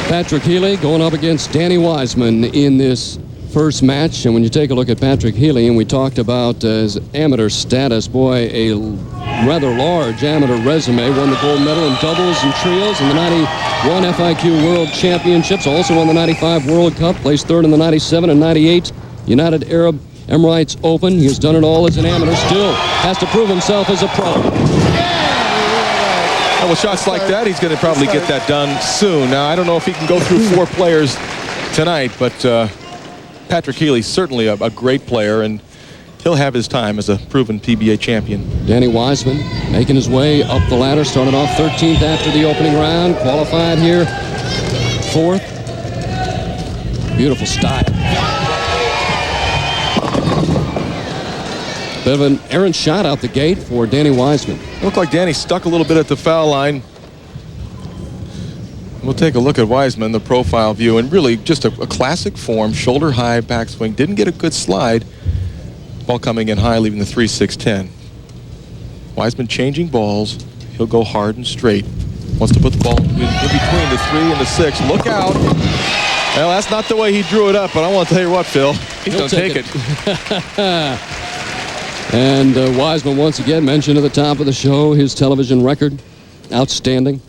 Patrick Healey going up against Danny Wiseman in this first match. And when you take a look at Patrick Healey, and we talked about his amateur status, boy, a rather large amateur resume. Won the gold medal in doubles and trios in the 91 FIQ World Championships. Also won the 95 World Cup. Placed third in the 97 and 98 United Arab Emirates Open. He has done it all as an amateur. Still has to prove himself as a pro. With shots like that, he's going to probably get that done soon. Now, I don't know if he can go through 4 players tonight, but Patrick Healey's certainly a great player, and he'll have his time as a proven PBA champion. Danny Wiseman making his way up the ladder, started off 13th after the opening round, qualified here 4th. Beautiful style. Bit of an errant shot out the gate for Danny Wiseman. Looked like Danny stuck a little bit at the foul line. We'll take a look at Wiseman, the profile view, and really just a classic form, shoulder high backswing. Didn't get a good slide. Ball coming in high, leaving the 3-6-10. Wiseman changing balls. He'll go hard and straight. Wants to put the ball in between the 3 and the 6. Look out. Well, that's not the way he drew it up, but I want to tell you what, Phil. He's going to take it. And Wiseman, once again, mentioned at the top of the show, his television record, outstanding.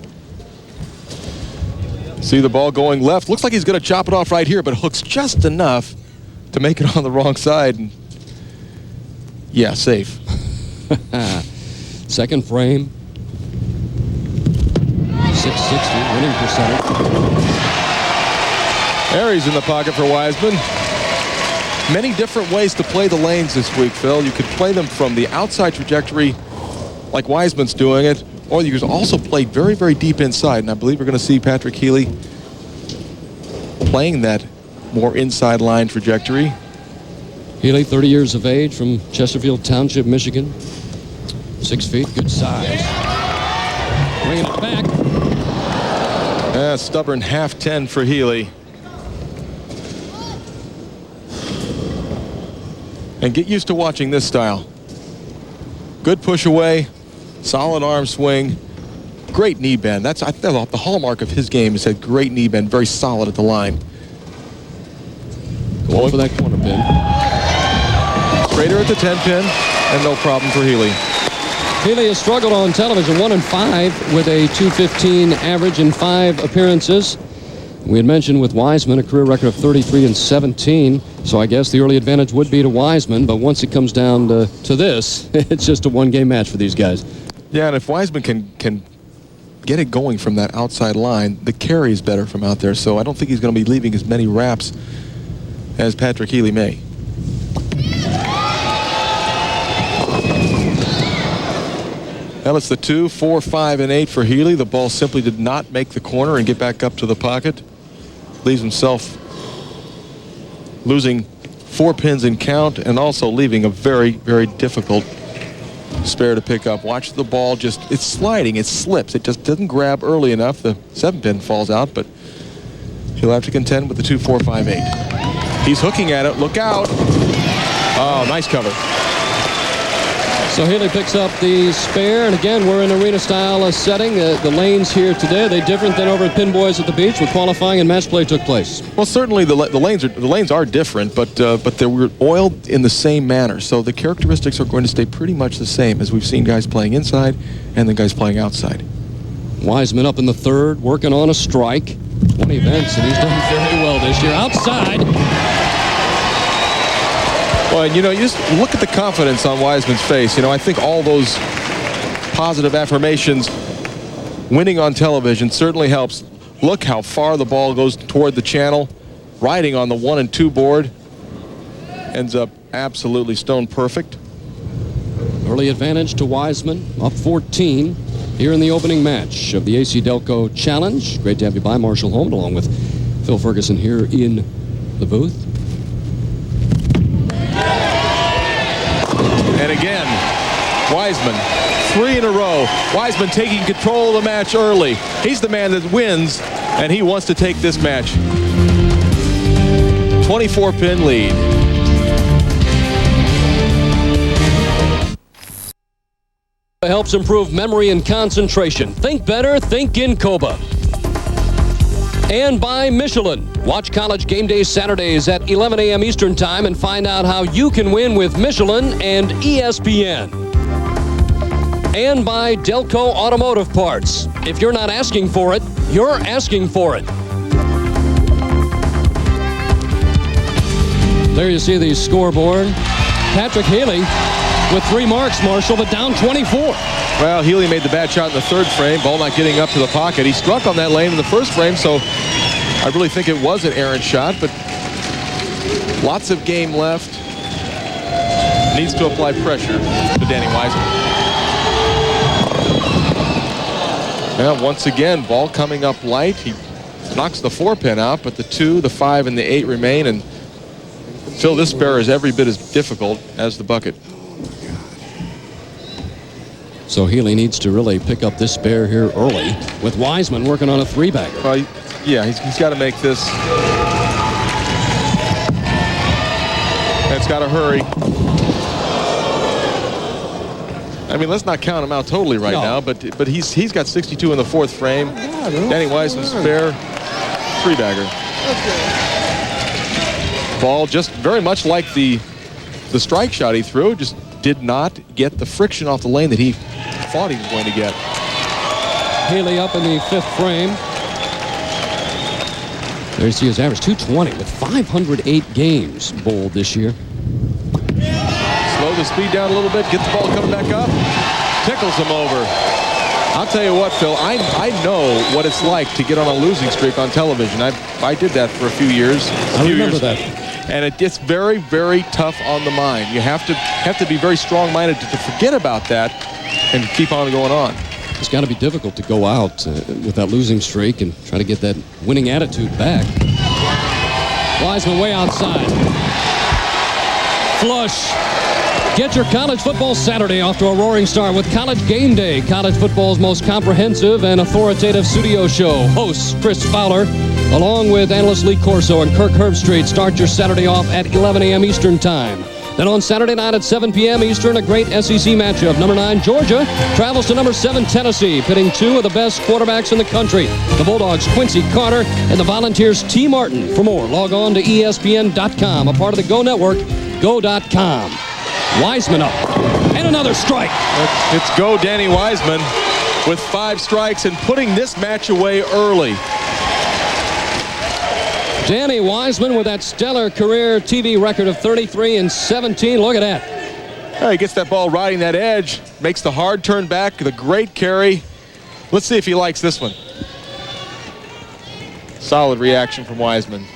See the ball going left. Looks like he's going to chop it off right here, but hooks just enough to make it on the wrong side. And yeah, safe. Second frame. 660 winning percentage. Aries in the pocket for Wiseman. Many different ways to play the lanes this week, Phil. You could play them from the outside trajectory like Wiseman's doing it, or you could also play very, very deep inside. And I believe we're going to see Patrick Healey playing that more inside line trajectory. Healey, 30 years of age, from Chesterfield Township, Michigan. 6 feet, good size. Bringing it back. Stubborn half 10 for Healey. And get used to watching this style. Good push away, solid arm swing, great knee bend. That's the hallmark of his game, is that great knee bend, very solid at the line. Going for that corner pin. Straighter at the 10 pin, and no problem for Healey. Healey has struggled on television, 1-5 with a 215 average in 5 appearances. We had mentioned with Wiseman a career record of 33-17, so I guess the early advantage would be to Wiseman, but once it comes down to this, it's just a one-game match for these guys. Yeah, and if Wiseman can get it going from that outside line, the carry is better from out there, so I don't think he's going to be leaving as many wraps as Patrick Healey may. Now it's the 2, 4, 5, and 8 for Healey. The ball simply did not make the corner and get back up to the pocket. Leaves himself losing 4 pins in count, and also leaving a very, very difficult spare to pick up. Watch the ball it's sliding, it slips. It just doesn't grab early enough. The 7 pin falls out, but he'll have to contend with the 2, 4, 5, 8. He's hooking at it. Look out. Oh, nice cover. So Healey picks up the spare, and again, we're in arena-style setting. The lanes here today, are they different than over at Pin Boys at the Beach, where qualifying and match play took place? Well, certainly the lanes are different, but they were oiled in the same manner. So the characteristics are going to stay pretty much the same, as we've seen guys playing inside and then guys playing outside. Wiseman up in the 3rd, working on a strike. 1 events, and he's done very well this year. Outside. Well, you just look at the confidence on Wiseman's face. I think all those positive affirmations, winning on television, certainly helps. Look how far the ball goes toward the channel. Riding on the 1 and 2 board. Ends up absolutely stone perfect. Early advantage to Wiseman, up 14 here in the opening match of the AC Delco Challenge. Great to have you by, Marshall Holmes, along with Phil Ferguson here in the booth. And again, Wiseman, 3 in a row. Wiseman taking control of the match early. He's the man that wins, and he wants to take this match. 24-pin lead. Helps improve memory and concentration. Think better, think Incoba. And by Michelin. Watch College Game Day Saturdays at 11 a.m. Eastern Time and find out how you can win with Michelin and ESPN. And by Delco Automotive Parts. If you're not asking for it, you're asking for it. There you see the scoreboard. Patrick Healey with 3 marks, Marshall, but down 24. Well, Healey made the bad shot in the 3rd frame. Ball not getting up to the pocket. He struck on that lane in the 1st frame, so I really think it was an errant shot, but lots of game left. Needs to apply pressure to Danny Wiseman. Well, once again, ball coming up light. He knocks the 4-pin out, but the 2, the 5, and the 8 remain, and Phil, this spare is every bit as difficult as the bucket. So Healey needs to really pick up this spare here early with Wiseman working on a 3-bagger. Well, yeah, he's got to make this. It's got to hurry. I mean, let's not count him out totally right now, but he's got 62 in the 4th frame. Danny Wiseman spare 3-bagger. Ball just very much like the strike shot he threw, just did not get the friction off the lane that he thought he was going to get. Healey up in the 5th frame. There you see his average, 220 with 508 games bowled this year. Slow the speed down a little bit, get the ball coming back up, tickles him over. I'll tell you what, Phil, I know what it's like to get on a losing streak on television. I did that for a few years. I remember that. And it's very, very tough on the mind. You have to be very strong-minded to forget about that and keep on going on. It's got to be difficult to go out with that losing streak and try to get that winning attitude back. Wiseman way outside. Flush. Get your college football Saturday off to a roaring start with College Game Day, college football's most comprehensive and authoritative studio show. Hosts Chris Fowler, along with analyst Lee Corso and Kirk Herbstreit, start your Saturday off at 11 a.m. Eastern Time. Then on Saturday night at 7 p.m. Eastern, a great SEC matchup. Number 9, Georgia, travels to number 7, Tennessee, pitting 2 of the best quarterbacks in the country. The Bulldogs' Quincy Carter and the Volunteers' T. Martin. For more, log on to ESPN.com, a part of the Go Network, go.com. Wiseman up, and another strike. It's go Danny Wiseman with 5 strikes and putting this match away early. Danny Wiseman with that stellar career TV record of 33-17. Look at that. He gets that ball riding that edge, makes the hard turn back, the great carry. Let's see if he likes this one. Solid reaction from Wiseman.